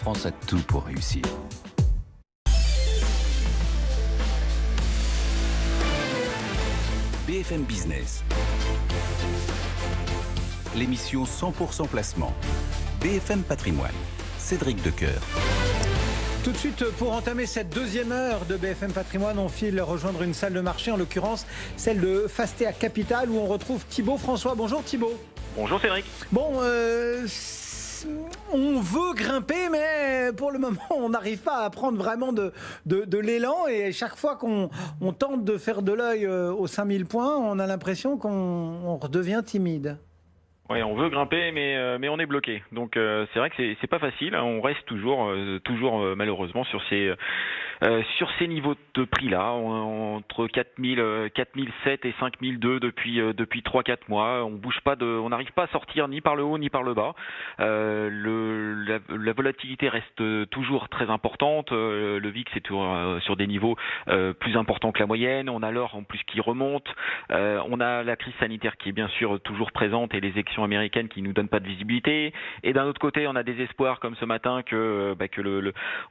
France a tout pour réussir. BFM Business. L'émission 100% placement. BFM Patrimoine. Cédric Decoeur. Tout de suite, pour entamer cette deuxième heure de BFM Patrimoine, on file rejoindre une salle de marché, en l'occurrence celle de Fastea Capital, où on retrouve Thibaut François. Bonjour Thibaut. Bonjour Cédric. Bon, on veut grimper, mais pour le moment, on n'arrive pas à prendre vraiment de l'élan. Et chaque fois qu'on tente de faire de l'œil aux 5000 points, on a l'impression qu'on redevient timide. Oui, on veut grimper, mais on est bloqué. Donc c'est vrai que c'est pas facile. On reste toujours malheureusement sur ces niveaux de prix-là, entre 4007 et 5002 depuis 3-4 mois. On bouge pas on n'arrive pas à sortir ni par le haut ni par le bas. La volatilité reste toujours très importante. Le VIX est toujours sur des niveaux plus importants que la moyenne. On a l'or en plus qui remonte. On a la crise sanitaire qui est bien sûr toujours présente et les élections américaines qui nous donnent pas de visibilité. Et d'un autre côté, on a des espoirs comme ce matin que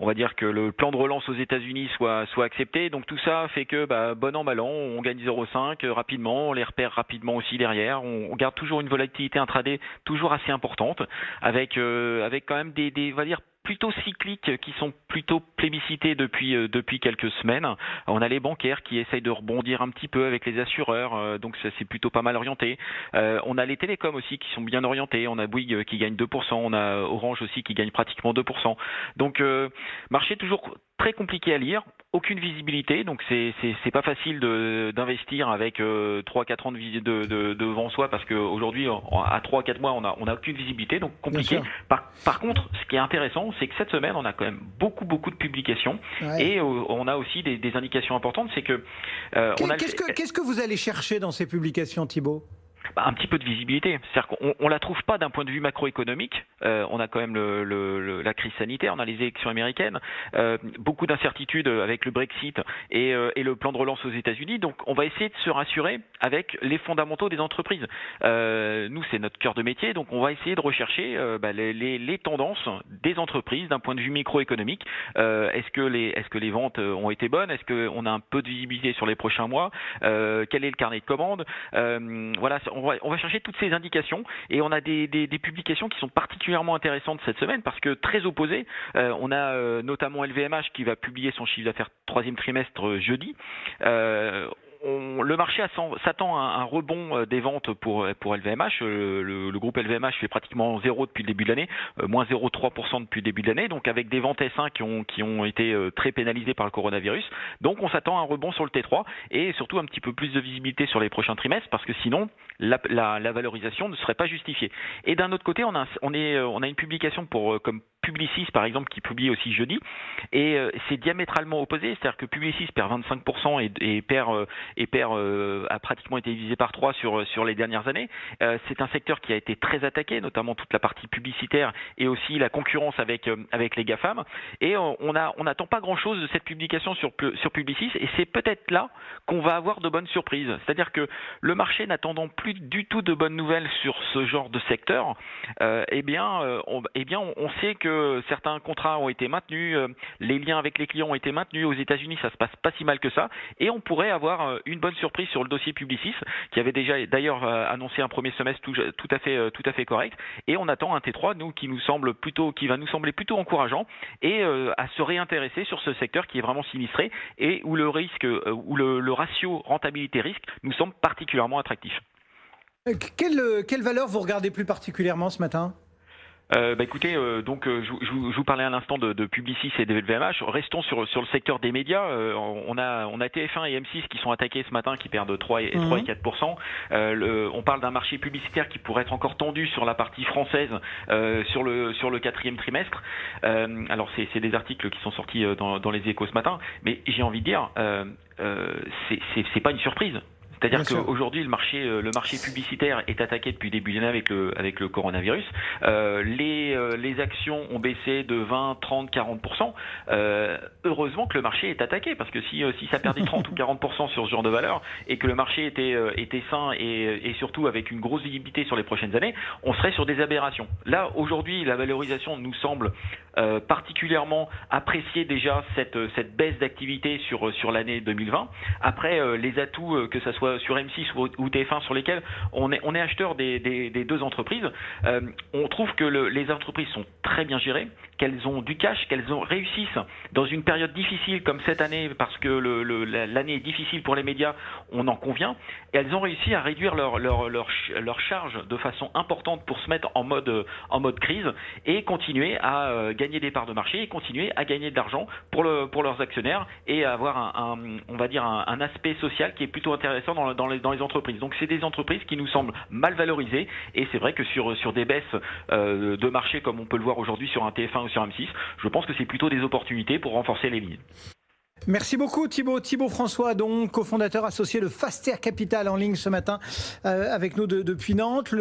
on va dire que le plan de relance aux États-Unis soit accepté. Donc tout ça fait que bon an mal an, on gagne 0,5 rapidement, on les repère rapidement aussi derrière. On garde toujours une volatilité intraday toujours assez importante, avec quand même des on va dire plutôt cycliques qui sont plutôt plébiscités depuis quelques semaines. On a les bancaires qui essayent de rebondir un petit peu avec les assureurs, donc ça c'est plutôt pas mal orienté. On a les télécoms aussi qui sont bien orientés. On a Bouygues qui gagne 2%, on a Orange aussi qui gagne pratiquement 2%. Donc marché toujours très compliqué à lire, aucune visibilité, donc c'est pas facile d'investir avec 3-4 ans de devant soi, parce qu'aujourd'hui à 3-4 mois on a aucune visibilité, donc compliqué. Par contre, ce qui est intéressant, c'est que cette semaine on a quand même beaucoup de publications, et on a aussi des indications importantes. C'est que qu'est-ce que vous allez chercher dans ces publications, Thibaut? Un petit peu de visibilité, c'est-à-dire qu'on la trouve pas d'un point de vue macroéconomique. On a quand même la crise sanitaire, on a les élections américaines, beaucoup d'incertitudes avec le Brexit et le plan de relance aux États-Unis. Donc on va essayer de se rassurer avec les fondamentaux des entreprises. Nous, c'est notre cœur de métier, donc on va essayer de rechercher les tendances des entreprises d'un point de vue microéconomique. Est-ce que les ventes ont été bonnes? Est-ce qu'on a un peu de visibilité sur les prochains mois? Quel est le carnet de commandes? Voilà. On va chercher toutes ces indications, et on a des publications qui sont particulièrement intéressantes cette semaine parce que très opposées. On a notamment LVMH qui va publier son chiffre d'affaires troisième trimestre jeudi. Le marché s'attend à un rebond des ventes pour LVMH. Le groupe LVMH fait pratiquement 0 depuis le début de l'année, moins 0,3% depuis le début de l'année, donc avec des ventes S1 qui ont été très pénalisées par le coronavirus. Donc on s'attend à un rebond sur le T3 et surtout un petit peu plus de visibilité sur les prochains trimestres, parce que sinon la valorisation ne serait pas justifiée. Et d'un autre côté, on a une publication comme Publicis par exemple qui publie aussi jeudi, et c'est diamétralement opposé, c'est-à-dire que Publicis perd 25% a pratiquement été divisé par 3 sur les dernières années. C'est un secteur qui a été très attaqué, notamment toute la partie publicitaire et aussi la concurrence avec les GAFAM. Et on n'attend pas grand-chose de cette publication sur Publicis, et c'est peut-être là qu'on va avoir de bonnes surprises. C'est-à-dire que le marché n'attendant plus du tout de bonnes nouvelles sur ce genre de secteur, on sait que certains contrats ont été maintenus, les liens avec les clients ont été maintenus. Aux États-Unis, ça se passe pas si mal que ça, et on pourrait avoir une bonne surprise sur le dossier Publicis, qui avait déjà d'ailleurs annoncé un premier semestre tout à fait correct. Et on attend un T3 qui va nous sembler plutôt encourageant, et à se réintéresser sur ce secteur qui est vraiment sinistré et où le risque, où le ratio rentabilité-risque nous semble particulièrement attractif. Quelle valeur vous regardez plus particulièrement ce matin? Écoutez, je vous parlais à l'instant de Publicis et de LVMH. Restons sur le secteur des médias. On a TF1 et M6 qui sont attaqués ce matin, qui perdent 3 et 4%. On parle d'un marché publicitaire qui pourrait être encore tendu sur la partie française sur le quatrième trimestre. Alors c'est des articles qui sont sortis dans les Échos ce matin, mais j'ai envie de dire, c'est pas une surprise. C'est-à-dire qu'aujourd'hui, le marché publicitaire est attaqué depuis le début de l'année avec le coronavirus. Les actions ont baissé de 20, 30, 40%. Heureusement que le marché est attaqué, parce que si ça perdait 30 ou 40% sur ce genre de valeur, et que le marché était sain et surtout avec une grosse visibilité sur les prochaines années, on serait sur des aberrations. Là, aujourd'hui, la valorisation nous semble particulièrement apprécié déjà cette baisse d'activité sur l'année 2020. Après, les atouts, que ce soit sur M6 ou TF1, sur lesquels on est acheteur des deux entreprises, on trouve que les entreprises sont très bien gérées, qu'elles ont du cash, qu'elles réussissent dans une période difficile comme cette année, parce que l'année est difficile pour les médias, on en convient, et elles ont réussi à réduire leur charge de façon importante pour se mettre en mode crise et continuer à gagner des parts de marché et continuer à gagner de l'argent pour leurs actionnaires et avoir on va dire un aspect social qui est plutôt intéressant dans les entreprises. Donc c'est des entreprises qui nous semblent mal valorisées, et c'est vrai que sur des baisses de marché comme on peut le voir aujourd'hui sur un TF1 ou sur M6, je pense que c'est plutôt des opportunités pour renforcer les lignes. Merci beaucoup Thibaut François, donc cofondateur associé de Faster Capital, en ligne ce matin avec nous depuis Nantes.